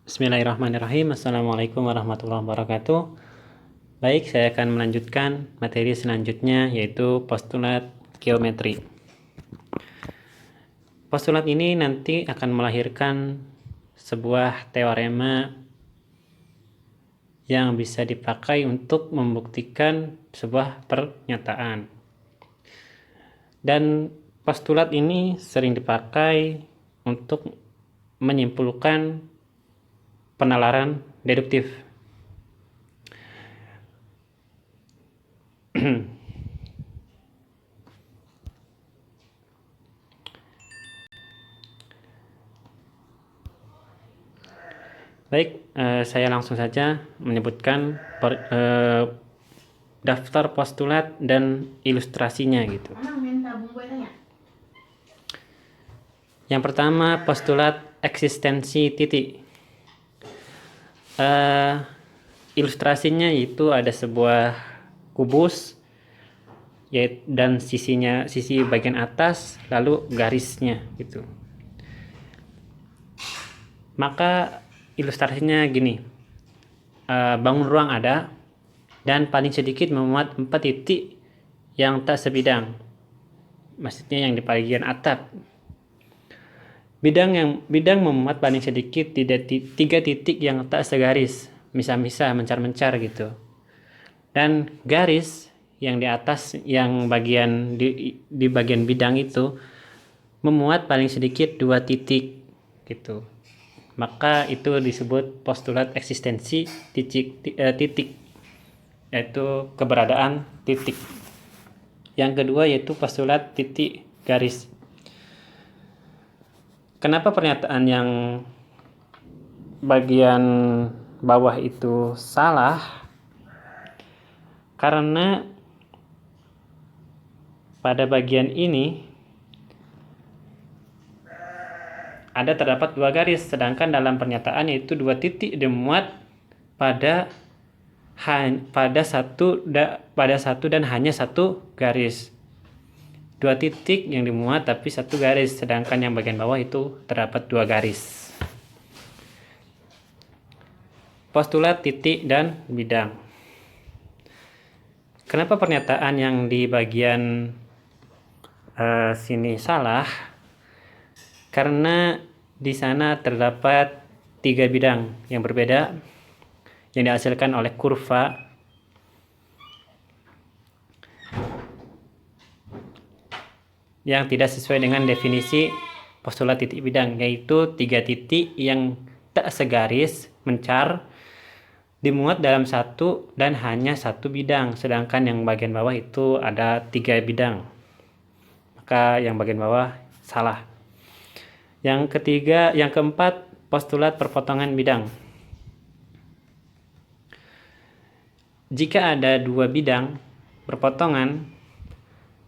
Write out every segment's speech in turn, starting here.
Bismillahirrahmanirrahim. Assalamualaikum warahmatullahi wabarakatuh. Baik, saya akan melanjutkan materi selanjutnya, yaitu postulat geometri. Postulat ini nanti akan melahirkan sebuah teorema yang bisa dipakai untuk membuktikan sebuah pernyataan. Dan postulat ini sering dipakai untuk menyimpulkan penalaran deduktif. Baik, saya langsung saja menyebutkan daftar postulat dan ilustrasinya gitu. Yang pertama, postulat eksistensi titik. Ilustrasinya itu ada sebuah kubus dan sisi bagian atas lalu garisnya gitu. Maka ilustrasinya gini, bangun ruang ada dan paling sedikit memuat 4 titik yang tak sebidang, maksudnya yang di bagian atap. Bidang memuat paling sedikit 3 titik yang tak segaris, misah-misah, mencar-mencar gitu. Dan garis yang di atas, yang bagian di bagian bidang itu memuat paling sedikit 2 titik gitu. Maka itu disebut postulat eksistensi titik, yaitu keberadaan titik. Yang kedua yaitu postulat titik garis. Kenapa pernyataan yang bagian bawah itu salah? Karena pada bagian ini terdapat 2 garis, sedangkan dalam pernyataan yaitu 2 titik dimuat pada satu dan hanya 1 garis. 2 titik yang dimuat tapi 1 garis, sedangkan yang bagian bawah itu terdapat 2 garis. Postulat titik dan bidang. Kenapa pernyataan yang di bagian sini salah? Karena di sana terdapat 3 bidang yang berbeda yang dihasilkan oleh kurva yang tidak sesuai dengan definisi postulat titik bidang, yaitu 3 titik yang tak segaris, mencar, dimuat dalam 1 dan hanya 1 bidang, sedangkan yang bagian bawah itu ada 3 bidang. Maka yang bagian bawah salah. Yang keempat, postulat perpotongan bidang. Jika ada 2 bidang perpotongan,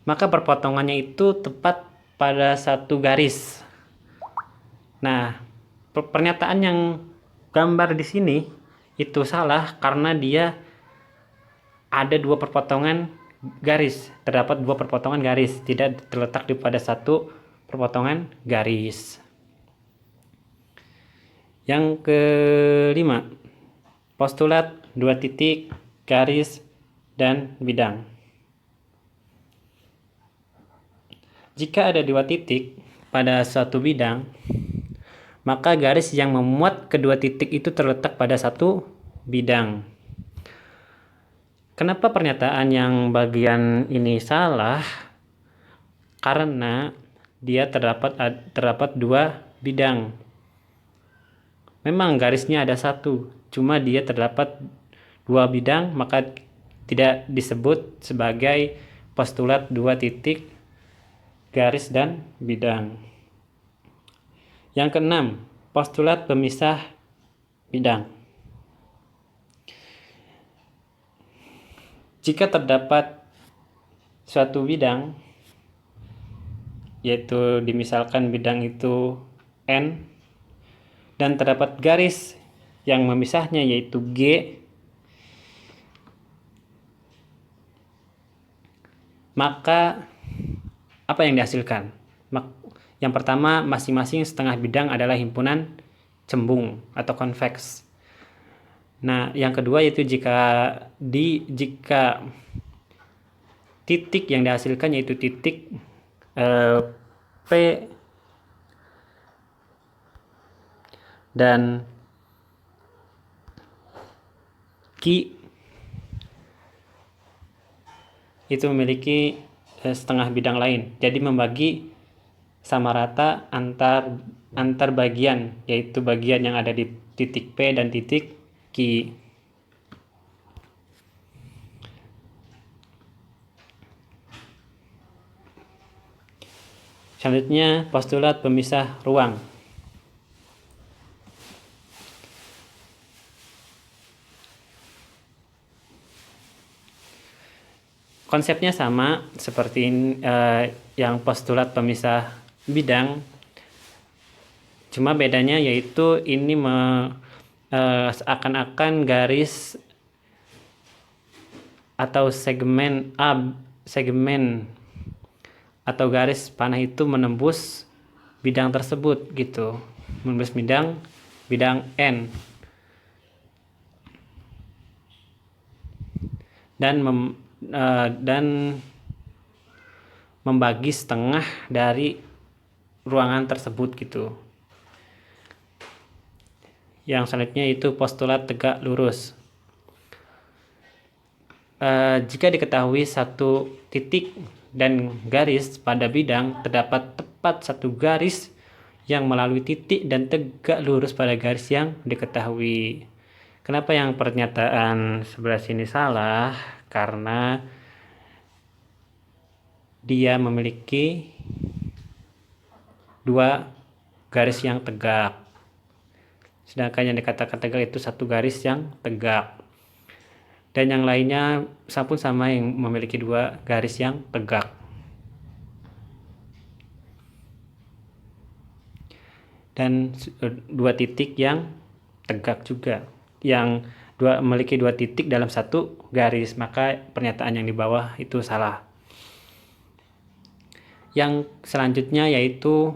maka perpotongannya itu tepat pada 1 garis. Nah, pernyataan yang gambar di sini itu salah karena dia ada 2 perpotongan garis, terdapat 2 perpotongan garis, tidak terletak pada 1 perpotongan garis. Yang kelima, postulat 2 titik, garis, dan bidang. Jika ada 2 titik pada suatu bidang, maka garis yang memuat kedua titik itu terletak pada 1 bidang. Kenapa pernyataan yang bagian ini salah? Karena dia terdapat 2 bidang. Memang garisnya ada 1, cuma dia terdapat 2 bidang, maka tidak disebut sebagai postulat 2 titik, garis, dan bidang. Yang keenam, postulat pemisah bidang. Jika terdapat suatu bidang, yaitu dimisalkan bidang itu N, dan terdapat garis yang memisahnya yaitu G, maka apa yang dihasilkan? Yang pertama, masing-masing setengah bidang adalah himpunan cembung atau konveks. Nah, yang kedua yaitu jika titik yang dihasilkan yaitu titik P dan Q itu memiliki setengah bidang lain. Jadi membagi sama rata antar bagian, yaitu bagian yang ada di titik P dan titik Q. Selanjutnya postulat pemisah ruang. Konsepnya sama seperti yang postulat pemisah bidang, cuma bedanya yaitu ini seakan-akan garis atau segmen atau garis panah itu menembus bidang tersebut gitu, menembus bidang N dan membagi setengah dari ruangan tersebut gitu. Yang selanjutnya itu postulat tegak lurus. Jika diketahui satu titik dan garis pada bidang, terdapat tepat satu garis yang melalui titik dan tegak lurus pada garis yang diketahui. Kenapa yang pernyataan sebelah sini salah? Karena dia memiliki dua garis yang tegak, sedangkan yang dikatakan tegak itu satu garis yang tegak, dan yang lainnya pun sama yang memiliki dua garis yang tegak. Dan dua titik yang tegak juga, yang memiliki dua titik dalam satu garis, maka pernyataan yang di bawah itu salah. Yang selanjutnya yaitu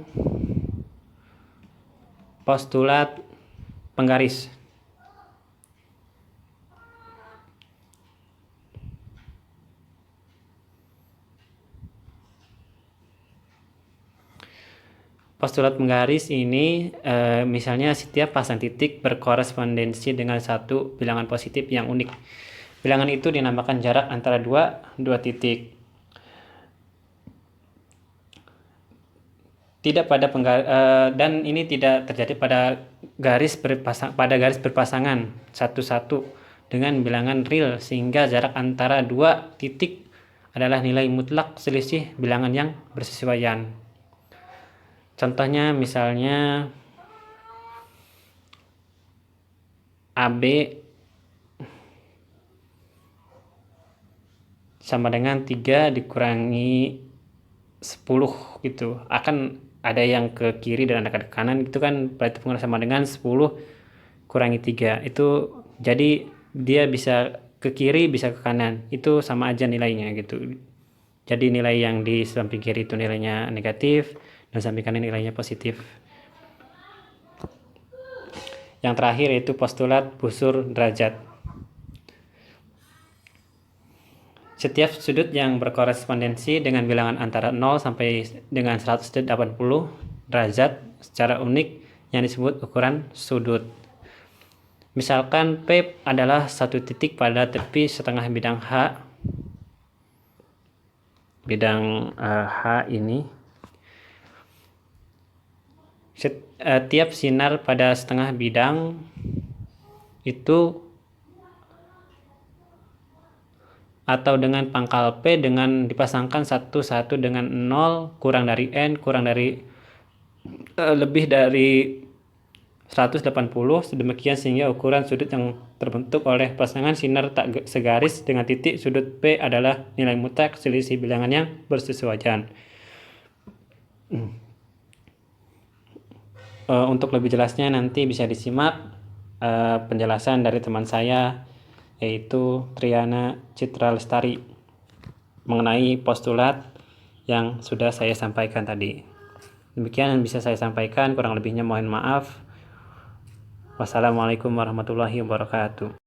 postulat penggaris. Postulat penggaris ini misalnya setiap pasang titik berkorespondensi dengan satu bilangan positif yang unik. Bilangan itu dinamakan jarak antara dua titik. Dan ini tidak terjadi pada garis berpasangan satu-satu dengan bilangan real, sehingga jarak antara dua titik adalah nilai mutlak selisih bilangan yang bersesuaian. Contohnya misalnya AB sama dengan 3 dikurangi 10 gitu. Akan ada yang ke kiri dan ada ke kanan, itu kan berarti pengurangan sama dengan 10 kurangi 3. Itu jadi dia bisa ke kiri bisa ke kanan, itu sama aja nilainya gitu. Jadi nilai yang di samping kiri itu nilainya negatif dan samping kanan nilainya positif. Yang terakhir yaitu postulat busur derajat. Setiap sudut yang berkorespondensi dengan bilangan antara 0 sampai dengan 180 derajat secara unik yang disebut ukuran sudut. Misalkan P adalah satu titik pada tepi setengah bidang H. Bidang H ini. Tiap sinar pada setengah bidang itu atau dengan pangkal P dengan dipasangkan satu dengan 0 kurang dari N kurang dari lebih dari 180 sedemikian sehingga ukuran sudut yang terbentuk oleh pasangan sinar tak segaris dengan titik sudut P adalah nilai mutlak selisih bilangan yang bersesuaian. Untuk lebih jelasnya nanti bisa disimak penjelasan dari teman saya yaitu Triana Citra Lestari mengenai postulat yang sudah saya sampaikan tadi. Demikian yang bisa saya sampaikan, kurang lebihnya mohon maaf. Wassalamualaikum warahmatullahi wabarakatuh.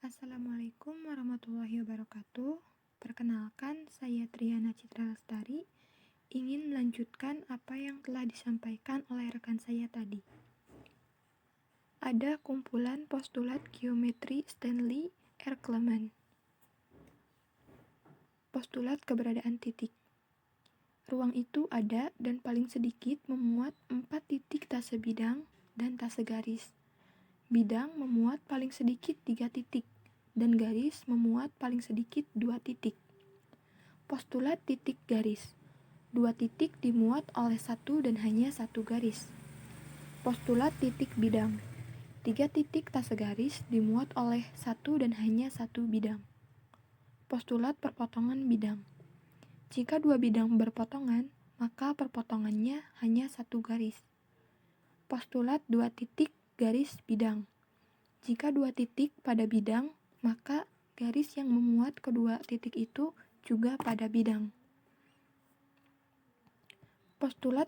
Assalamualaikum warahmatullahi wabarakatuh. Perkenalkan, saya Triana Citra Lestari, ingin melanjutkan apa yang telah disampaikan oleh rekan saya tadi. Ada kumpulan postulat geometri Stanley R. Clement. Postulat keberadaan titik. Ruang itu ada dan paling sedikit memuat 4 titik tak sebidang dan tak segaris. Bidang memuat paling sedikit 3 titik, dan garis memuat paling sedikit 2 titik. Postulat titik garis. 2 titik dimuat oleh satu dan hanya satu garis. Postulat titik bidang. 3 titik tak segaris dimuat oleh satu dan hanya satu bidang. Postulat perpotongan bidang. Jika 2 bidang berpotongan, maka perpotongannya hanya satu garis. Postulat 2 titik garis bidang. Jika 2 titik pada bidang, maka garis yang memuat kedua titik itu juga pada bidang. Postulat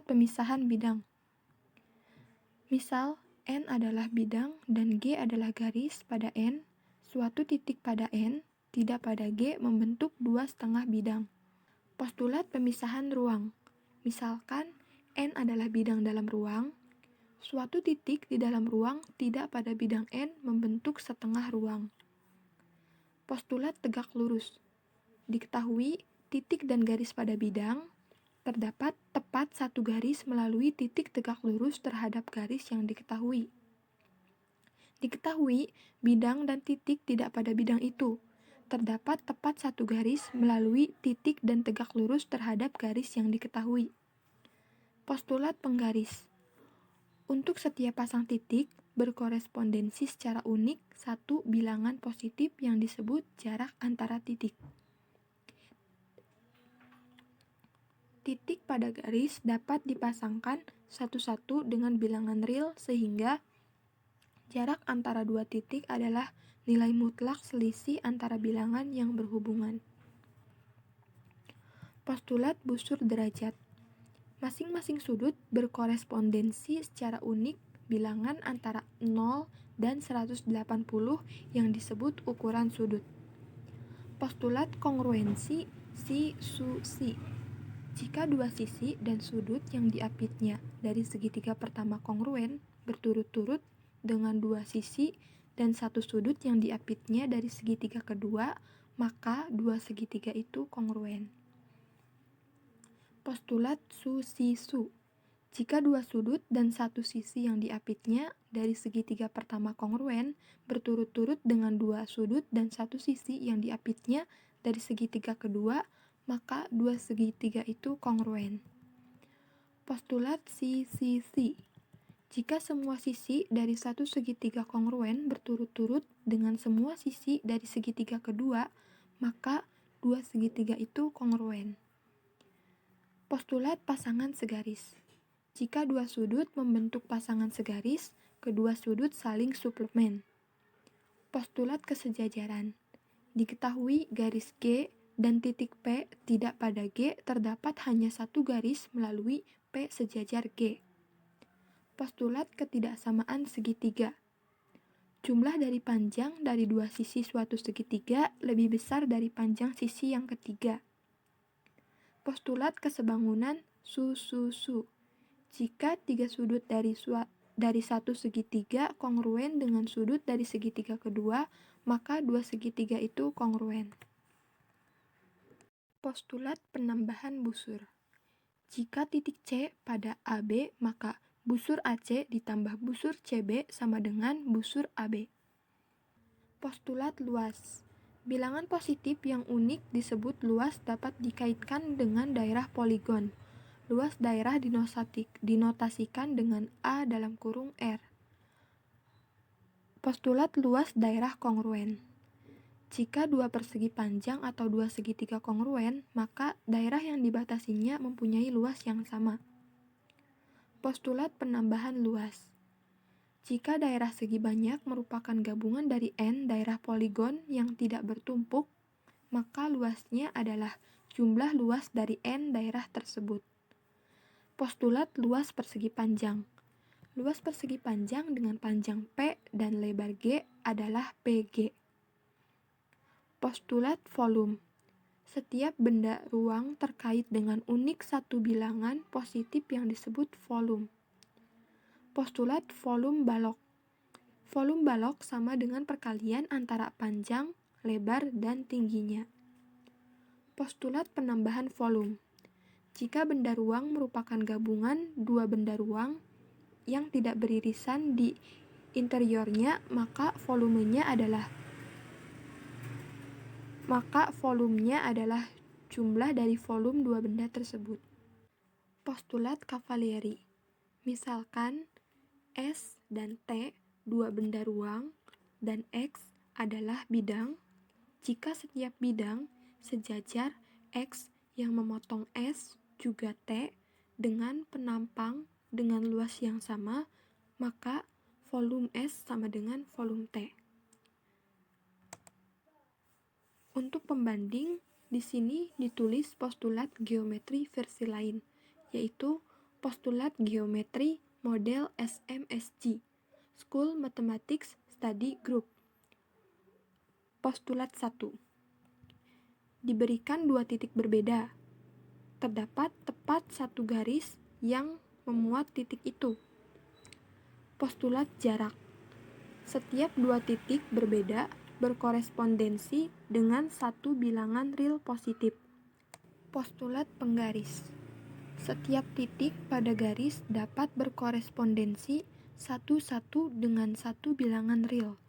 pemisahan bidang. Misal, N adalah bidang dan G adalah garis pada N, suatu titik pada N, tidak pada G membentuk 2,5 bidang. Postulat pemisahan ruang. Misalkan, N adalah bidang dalam ruang, suatu titik di dalam ruang tidak pada bidang N membentuk setengah ruang. Postulat tegak lurus. Diketahui titik dan garis pada bidang, terdapat tepat satu garis melalui titik tegak lurus terhadap garis yang diketahui. Diketahui bidang dan titik tidak pada bidang itu, terdapat tepat satu garis melalui titik dan tegak lurus terhadap garis yang diketahui. Postulat penggaris. Untuk setiap pasang titik, berkorespondensi secara unik satu bilangan positif yang disebut jarak antara titik. Titik pada garis dapat dipasangkan satu-satu dengan bilangan real sehingga jarak antara dua titik adalah nilai mutlak selisih antara bilangan yang berhubungan. Postulat busur derajat. Masing-masing sudut berkorespondensi secara unik bilangan antara 0 dan 180 yang disebut ukuran sudut. Postulat kongruensi si. Jika dua sisi dan sudut yang diapitnya dari segitiga pertama kongruen berturut-turut dengan dua sisi dan satu sudut yang diapitnya dari segitiga kedua, maka dua segitiga itu kongruen. Postulat su. Jika dua sudut dan satu sisi yang diapitnya dari segitiga pertama kongruen berturut-turut dengan dua sudut dan satu sisi yang diapitnya dari segitiga kedua, maka dua segitiga itu kongruen. Postulat si. Jika semua sisi dari satu segitiga kongruen berturut-turut dengan semua sisi dari segitiga kedua, maka dua segitiga itu kongruen. Postulat pasangan segaris. Jika dua sudut membentuk pasangan segaris, kedua sudut saling suplemen. Postulat kesejajaran. Diketahui garis G dan titik P tidak pada G terdapat hanya satu garis melalui P sejajar G. Postulat ketidaksamaan segitiga. Jumlah dari panjang dari dua sisi suatu segitiga lebih besar dari panjang sisi yang ketiga. Postulat kesebangunan su. Jika tiga sudut dari satu segitiga kongruen dengan sudut dari segitiga kedua, maka dua segitiga itu kongruen. Postulat penambahan busur. Jika titik C pada AB, maka busur AC ditambah busur CB sama dengan busur AB. Postulat luas. Bilangan positif yang unik disebut luas dapat dikaitkan dengan daerah poligon. Luas daerah dinotasikan dengan A dalam kurung R. Postulat luas daerah kongruen. Jika dua persegi panjang atau dua segitiga kongruen, maka daerah yang dibatasinya mempunyai luas yang sama. Postulat penambahan luas. Jika daerah segi banyak merupakan gabungan dari N daerah poligon yang tidak bertumpuk, maka luasnya adalah jumlah luas dari N daerah tersebut. Postulat luas persegi panjang. Luas persegi panjang dengan panjang P dan lebar G adalah PG. Postulat volume. Setiap benda ruang terkait dengan unik satu bilangan positif yang disebut volume. Postulat volume balok. Volume balok sama dengan perkalian antara panjang, lebar, dan tingginya. Postulat penambahan volume. Jika benda ruang merupakan gabungan dua benda ruang yang tidak beririsan di interiornya, maka volumenya adalah jumlah dari volume dua benda tersebut. Postulat Cavalieri. Misalkan S dan T dua benda ruang dan X adalah bidang, jika setiap bidang sejajar X yang memotong S juga T dengan penampang dengan luas yang sama, maka volume S sama dengan volume T. Untuk pembanding, di sini ditulis postulat geometri versi lain, yaitu postulat geometri model SMSG, School Mathematics Study Group. Postulat 1. Diberikan dua titik berbeda. Terdapat tepat satu garis yang memuat titik itu. Postulat jarak. Setiap dua titik berbeda berkorespondensi dengan satu bilangan real positif. Postulat penggaris. Setiap titik pada garis dapat berkorespondensi satu-satu dengan satu bilangan real.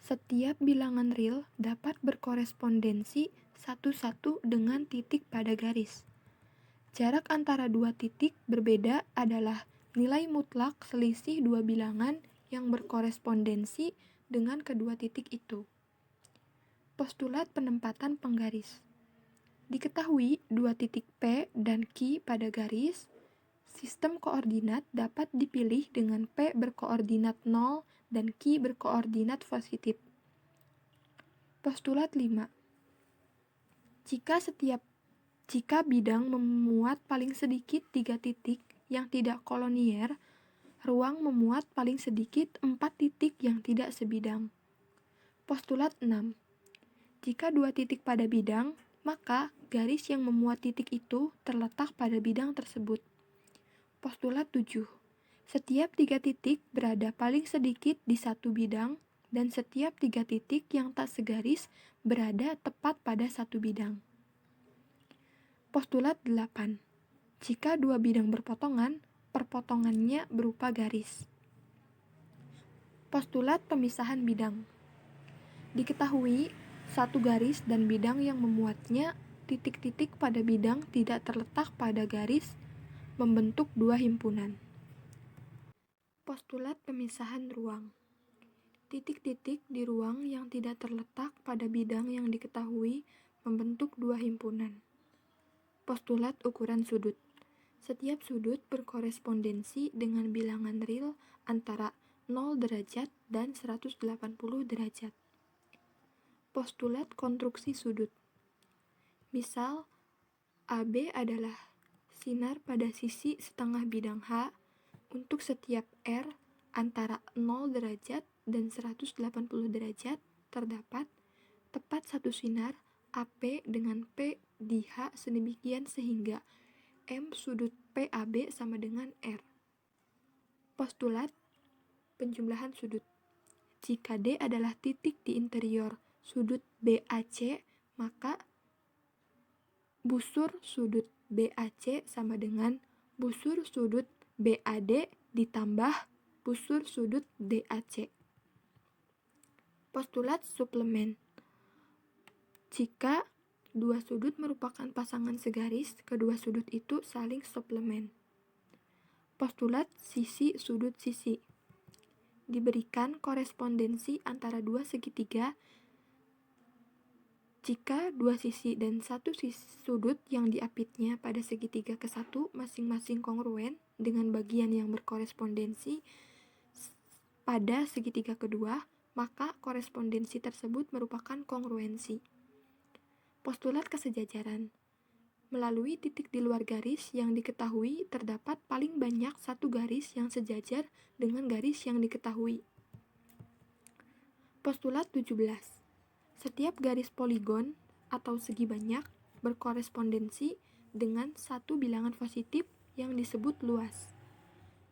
Setiap bilangan real dapat berkorespondensi satu-satu dengan titik pada garis. Jarak antara dua titik berbeda adalah nilai mutlak selisih dua bilangan yang berkorespondensi dengan kedua titik itu. Postulat penempatan penggaris. Diketahui dua titik P dan Q pada garis, sistem koordinat dapat dipilih dengan P berkoordinat 0 dan Q berkoordinat positif. Postulat 5. Jika bidang memuat paling sedikit 3 titik yang tidak kolonier, ruang memuat paling sedikit 4 titik yang tidak sebidang. Postulat 6. Jika 2 titik pada bidang, maka garis yang memuat titik itu terletak pada bidang tersebut. Postulat 7. Setiap 3 titik berada paling sedikit di satu bidang, dan setiap 3 titik yang tak segaris berada tepat pada satu bidang. Postulat 8. Jika dua bidang berpotongan, perpotongannya berupa garis. Postulat pemisahan bidang. Diketahui satu garis dan bidang yang memuatnya, titik-titik pada bidang tidak terletak pada garis, membentuk dua himpunan. Postulat pemisahan ruang. Titik-titik di ruang yang tidak terletak pada bidang yang diketahui membentuk dua himpunan. Postulat ukuran sudut. Setiap sudut berkorespondensi dengan bilangan real antara 0 derajat dan 180 derajat. Postulat konstruksi sudut. Misal, AB adalah sinar pada sisi setengah bidang H untuk setiap R antara 0 derajat dan 180 derajat terdapat tepat satu sinar AP dengan P di H sedemikian sehingga M sudut PAB sama dengan R. Postulat penjumlahan sudut. Jika D adalah titik di interior sudut BAC, maka busur sudut BAC sama dengan busur sudut BAD ditambah busur sudut DAC. Postulat suplemen. Jika dua sudut merupakan pasangan segaris, kedua sudut itu saling suplemen. Postulat sisi sudut sisi. Diberikan korespondensi antara dua segitiga jika dua sisi dan satu sisi sudut yang diapitnya pada segitiga ke-1 masing-masing kongruen dengan bagian yang berkorespondensi pada segitiga kedua, maka korespondensi tersebut merupakan kongruensi. Postulat kesejajaran. Melalui titik di luar garis yang diketahui, terdapat paling banyak satu garis yang sejajar dengan garis yang diketahui. Postulat 17. Setiap garis poligon atau segi banyak berkorespondensi dengan satu bilangan positif yang disebut luas.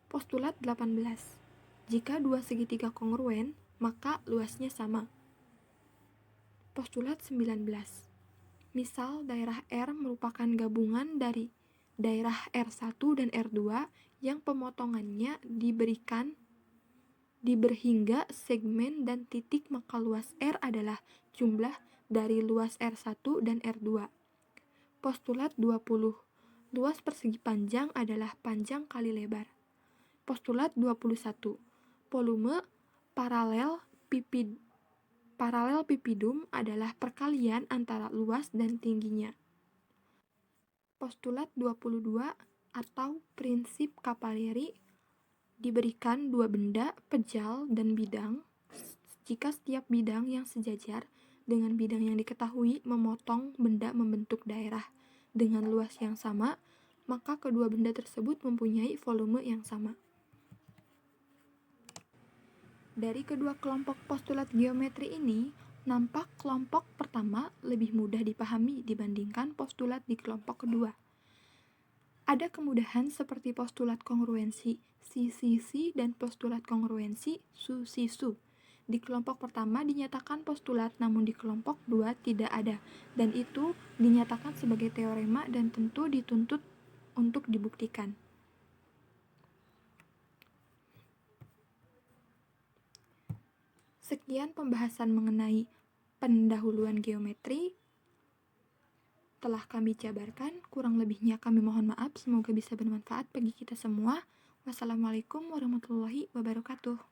Postulat 18. Jika dua segitiga kongruen, maka luasnya sama. Postulat 19. Misal daerah R merupakan gabungan dari daerah R1 dan R2 yang pemotongannya diberhingga segmen dan titik, maka luas R adalah jumlah dari luas R1 dan R2. Postulat 20. Luas persegi panjang adalah panjang kali lebar. Postulat 21. Volume paralel pipidum adalah perkalian antara luas dan tingginya. Postulat 22 atau prinsip Cavalieri diberikan dua benda, pejal dan bidang. Jika setiap bidang yang sejajar dengan bidang yang diketahui memotong benda membentuk daerah dengan luas yang sama, maka kedua benda tersebut mempunyai volume yang sama. Dari kedua kelompok postulat geometri ini, nampak kelompok pertama lebih mudah dipahami dibandingkan postulat di kelompok kedua. Ada kemudahan seperti postulat kongruensi si dan postulat kongruensi su. Di kelompok pertama dinyatakan postulat, namun di kelompok 2 tidak ada, dan itu dinyatakan sebagai teorema dan tentu dituntut untuk dibuktikan. Sekian pembahasan mengenai pendahuluan geometri telah kami jabarkan. Kurang lebihnya kami mohon maaf. Semoga bisa bermanfaat bagi kita semua. Wassalamualaikum warahmatullahi wabarakatuh.